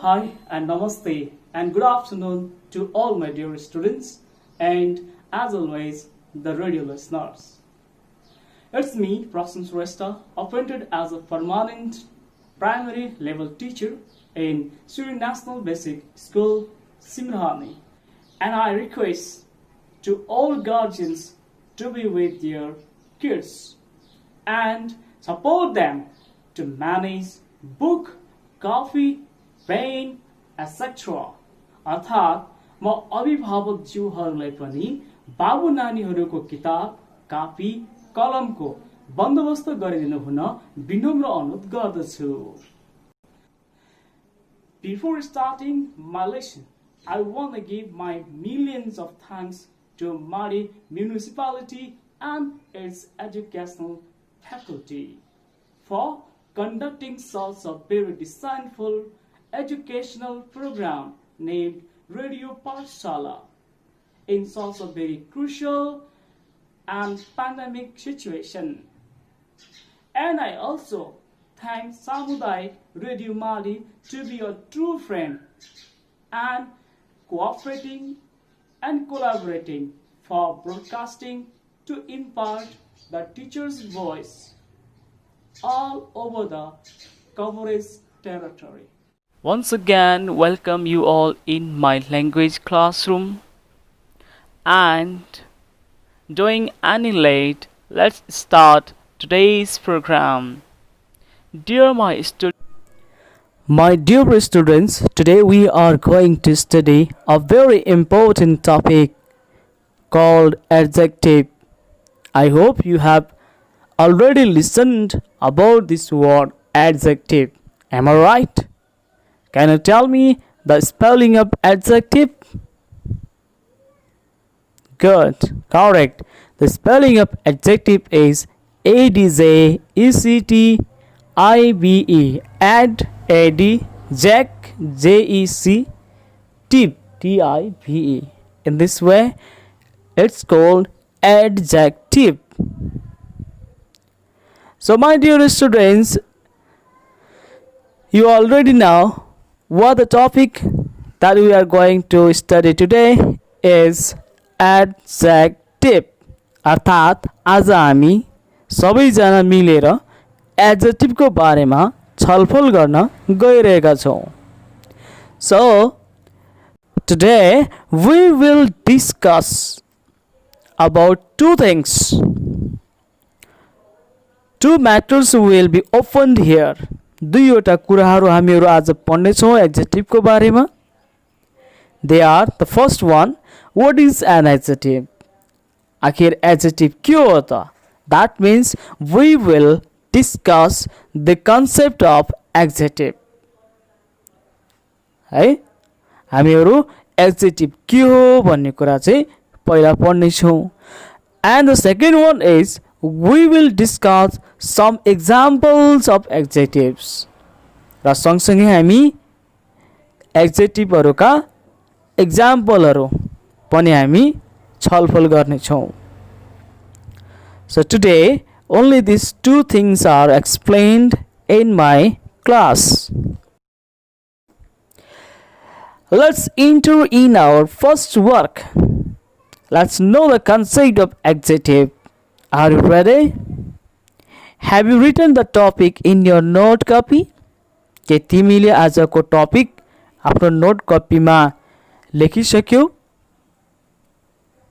Hi and namaste and good afternoon to all my dear students and as always the radio listeners. It's me, Prasan Shrestha, appointed as a permanent primary level teacher in Surrey National Basic School, Simrani, and I request to all guardians to be with their kids and support them to manage book, coffee, pen etcetera अर्थात् म अभिभावक ज्यूहरूलाई पनि बाबु नानीहरूको किताब copy कलमको बन्दोबस्त गरिदिनु हुन विनम्र अनुरोध गर्दछु Before starting my lesson, I want to give my millions of thanks to Mari municipality and its educational faculty for conducting such a very designful educational program named Radio Pathshala in such a very crucial and pandemic situation. And I also thank Samudai Radio Mali to be a true friend and cooperating and collaborating for broadcasting to impart the teacher's voice all over the coverage territory. Once again, welcome you all in my language classroom. And doing any late, let's start today's program. My dear students, today we are going to study a very important topic called adjective. I hope you have already listened about this word adjective. Am I right? Can you tell me the spelling of adjective? Good, correct. The spelling of adjective is ADJECTIVE. Add, AD, jack, JEC, tip, TIVE. In this way, it's called adjective. So, my dear students, you already know what the topic that we are going to study today is adjective. अर्थात् आज हामी सबैजना मिलेर adjective को बारेमा छलफल गर्न गइरहेका छौं. So today we will discuss about two things. Two matters will be opened here. दुईवटा कुराहरू हामीहरू आज पढ्ने छौं एडजेक्टिभ को बारेमा. They are the first one, what is an adjective? आखिर एडजेक्टिभ के हो त? That means we will discuss the concept of adjective. है हामीहरू एडजेक्टिभ के हो भन्ने कुरा चाहिँ पहिला पढ्ने छौं. And the second one is we will discuss some examples of adjectives. र सँगसँगै हामी एडजेक्टिभहरुका एक्जाम्पलहरु पनि हामी छलफल गर्ने छौं. So today only these two things are explained in my class. Let's enter in our first work. Let's know the concept of adjective. Are you ready? Have you written the topic in your note copy? के तिमीले आजको topic आफ्नो note कपीमा लेखिसक्यौ?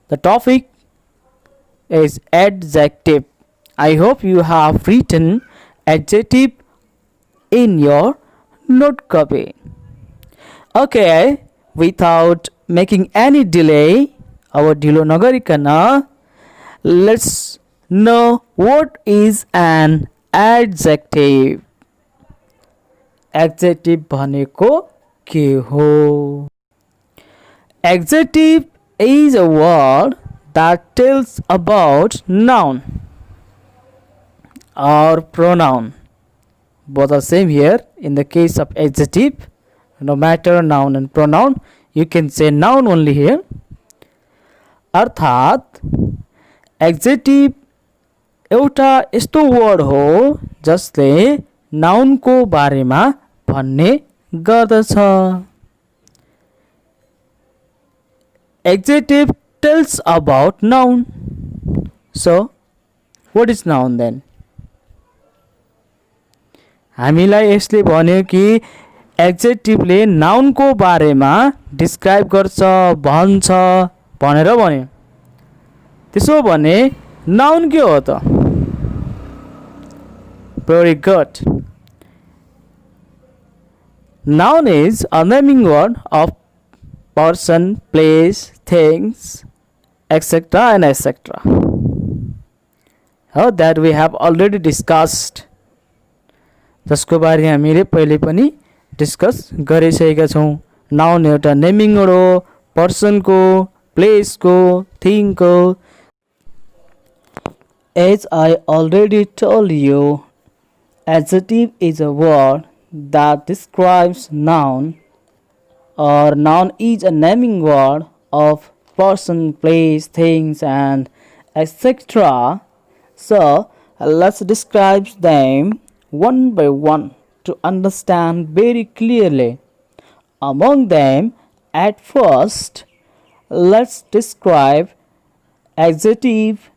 The topic is adjective. I hope you have written adjective in your note copy. Okay, without making any delay, our ढिलो नगरिकन, let's know what is an adjective. Adjective भनेको के हो? Adjective is a word that tells about noun or pronoun. Both are same here. In the case of adjective, no matter noun and pronoun, you can say noun only here. अर्थात् adjective एउटा यस्तो word हो जसले noun को बारेमा भन्ने गर्दछ. Adjective tells about noun. So, what is noun then? हामीलाई यसले भन्यो कि एड्जेक्टिभले नाउनको बारेमा डिस्क्राइब गर्छ, भन्छ भनेर भन्यो. त्यसो भने नाउन के हो त? Very good. Noun is a naming word of person, place, things, etc. and etc. That we have already discussed. जसको बारे हामीले पहिले पनि डिस्कस गरिसकेका छौँ. नाउन एउटा नेमिङ वर्ड हो, पर्सनको, प्लेसको, थिङको. As I already told you, adjective is a word that describes noun, or noun is a naming word of person, place, things, and etc. So let's describe them one by one to understand very clearly. Among them, at first, let's describe adjective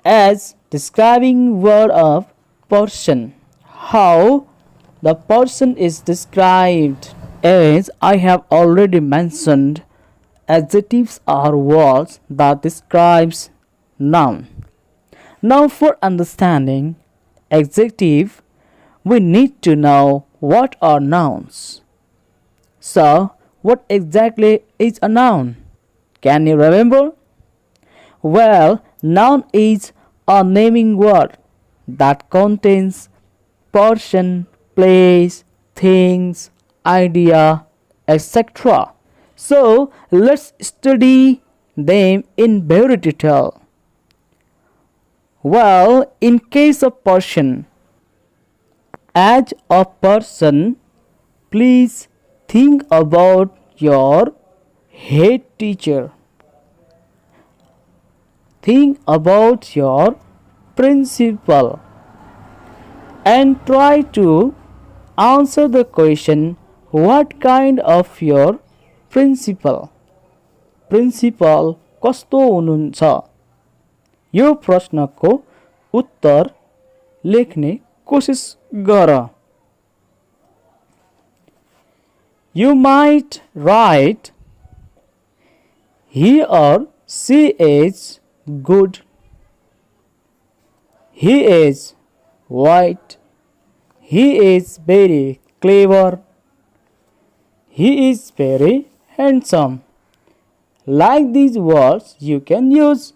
as describing word of person. How the person is described? As I have already mentioned, adjectives are words that describes noun. Now for understanding adjective, we need to know what are nouns. So, what exactly is a noun? Can you remember? Well, noun is a naming word that contains person, place, things, idea, etc. So, let's study them in very detail. Well, in case of person, as a person, please think about your head teacher. Think about your principal and try to answer the question, what kind of your principal? Principal कस्तो हुनुहुन्छ? यो प्रश्नको उत्तर लेख्ने कोसिस गर. You might write, he or she is good. He is white. He is very clever. He is very handsome. Like these words you can use.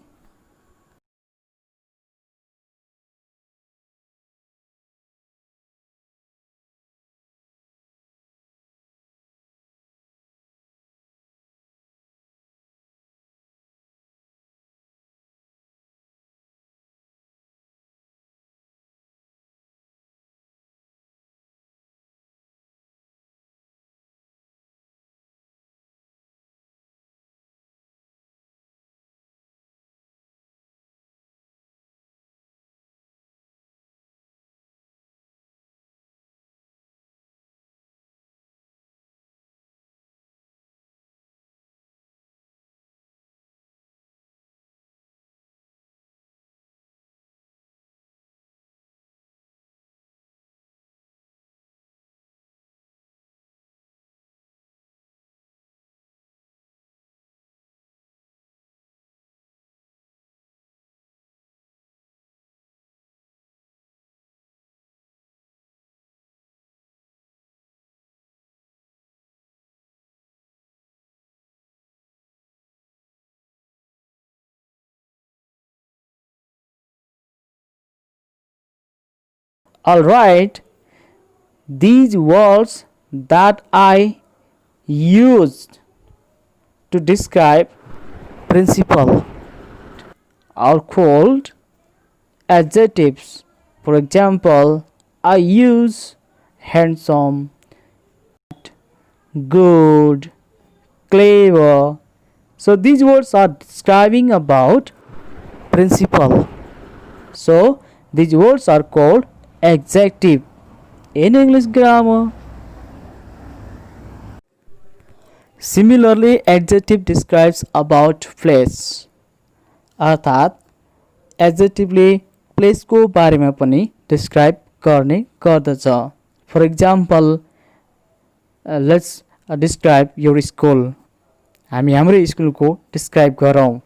Alright, these words that I used to describe principle are called adjectives. For example, I use handsome, good, clever. So these words are describing about principle. So these words are called adjective in English grammar. Similarly, adjective describes about place. अर्थात् एडजेक्टिभले प्लेसको बारेमा पनि describe गर्ने गर्दछ. For example, let's describe your school. हामी हाम्रो स्कुलको describe गरौँ.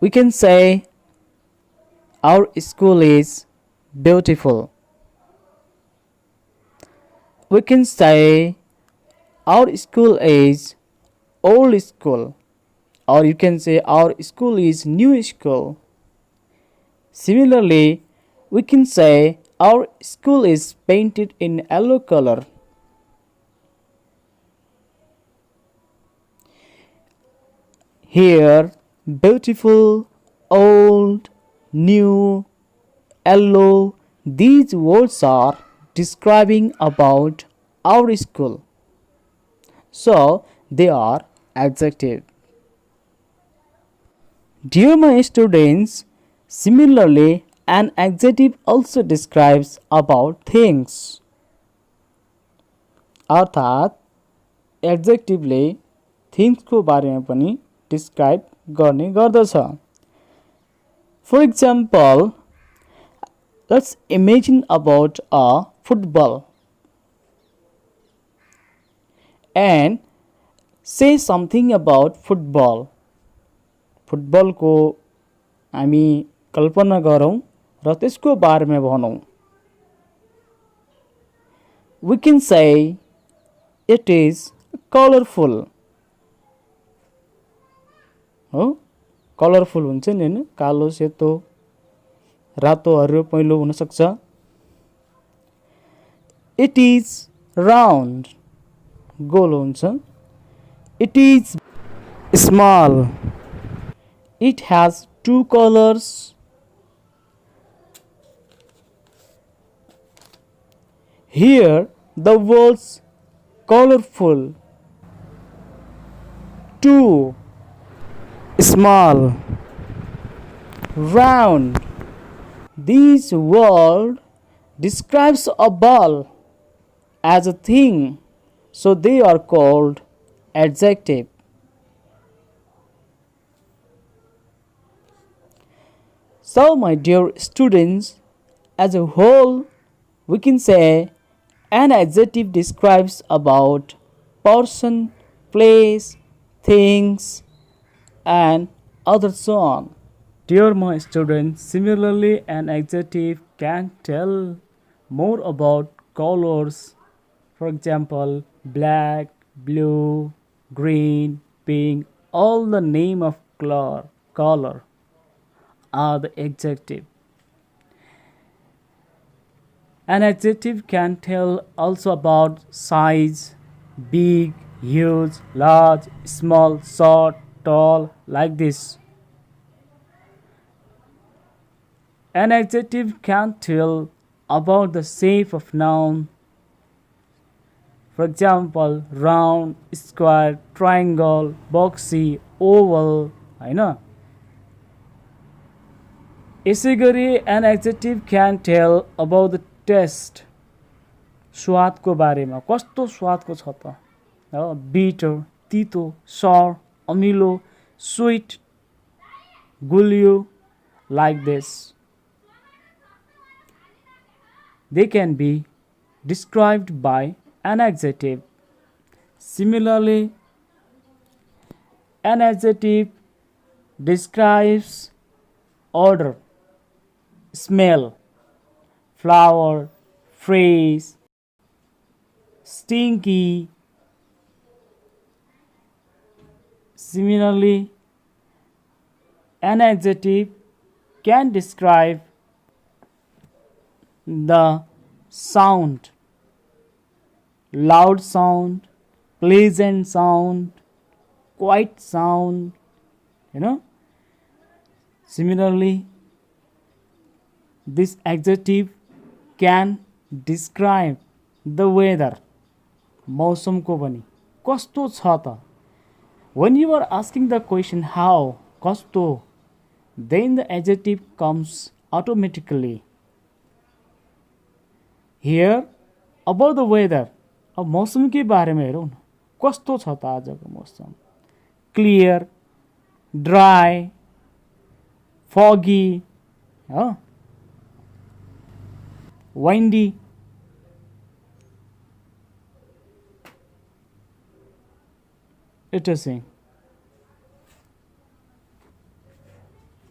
We can say our school is beautiful. We can say our school is old school, or you can say our school is new school. Similarly, we can say our school is painted in yellow color. Here, beautiful, old, new, yellow, these words are describing about our school. So, they are adjective. Dear my students, similarly, an adjective also describes about things. अर्थात् एड्जेक्टिभले थिङ्सको बारेमा पनि describe गर्ने गर्दछ. For example, let's imagine about a football and say something about football. फुटबलको हामी कल्पना गरौँ र त्यसको बारेमा भनौँ. We can say it is colorful. हो, कलरफुल हुन्छ नि हैन, कालो सेतो रातो हरियो पहेँलो हुन सक्छ. It is round, गोल हुन्छ. It is small. It has two colors. Here the words colorful, two, small, round. This word describes a ball as a thing, so they are called adjective. So, my dear students, as a whole, we can say an adjective describes about person, place, things, and other so on. Dear my students, similarly, an adjective can tell more about colors. For example, black, blue, green, pink, all the name of color are the adjective. An adjective can tell also about size, big, huge, large, small, short, tall, like this. An adjective can tell about the shape of noun. For example, round, square, triangle, boxy, oval, हैन. यसै गरी an adjective can tell about the taste. स्वादको बारेमा, कस्तो स्वादको छ त, bitter, तितो, sour, अमिलो, sweet, गुलियो, like this. They can be described by an adjective. Similarly, an adjective describes odor, smell, flower, fresh, stinky. Similarly, an adjective can describe the sound, loud sound, pleasant sound, quiet sound, Similarly, this adjective can describe the weather. मौसम को पनि कस्तो छ त. When you are asking the question how, कस्तो, then the adjective comes automatically. Here, about the weather, अब मौसम के बारे में हेरौँ न, कस्तो छ त आजको मौसम? Clear, dry, foggy, windy. Interesting.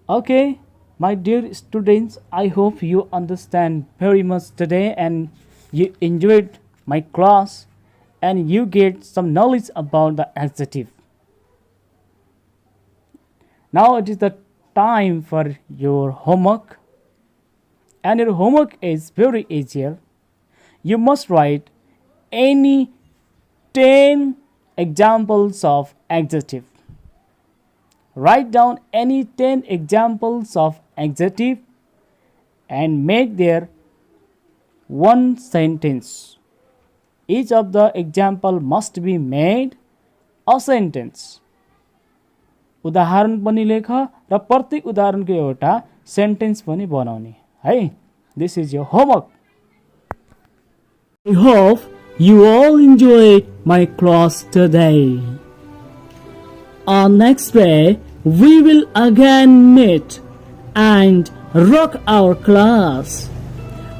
Okay, my dear students, I hope you understand very much today and you enjoyed my class and you get some knowledge about the adjective. Now it is the time for your homework, and your homework is very easier. You must write any 10 examples of adjective. Write down any 10 examples of adjective and make their one sentence. Each of the example must be made a sentence. उदाहरण पनि लेख र प्रत्येक उदाहरणको एउटा sentence पनि बनाउने है. This is your homework. I hope you all enjoyed my class today. On next day, we will again meet and rock our class.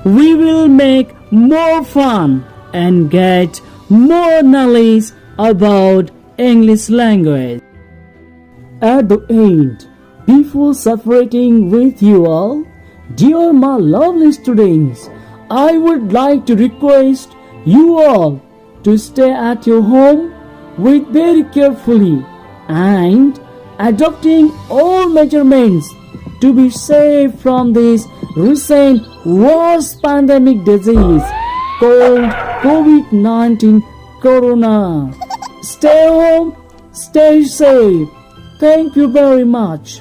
We will make more fun and get more knowledge about English language. At the end, before separating with you all, dear my lovely students, I would like to request you all to stay at your home with very carefully and adopting all measurements to be safe from this recent worst pandemic disease called COVID-19 Corona. Stay home, stay safe. Thank you very much.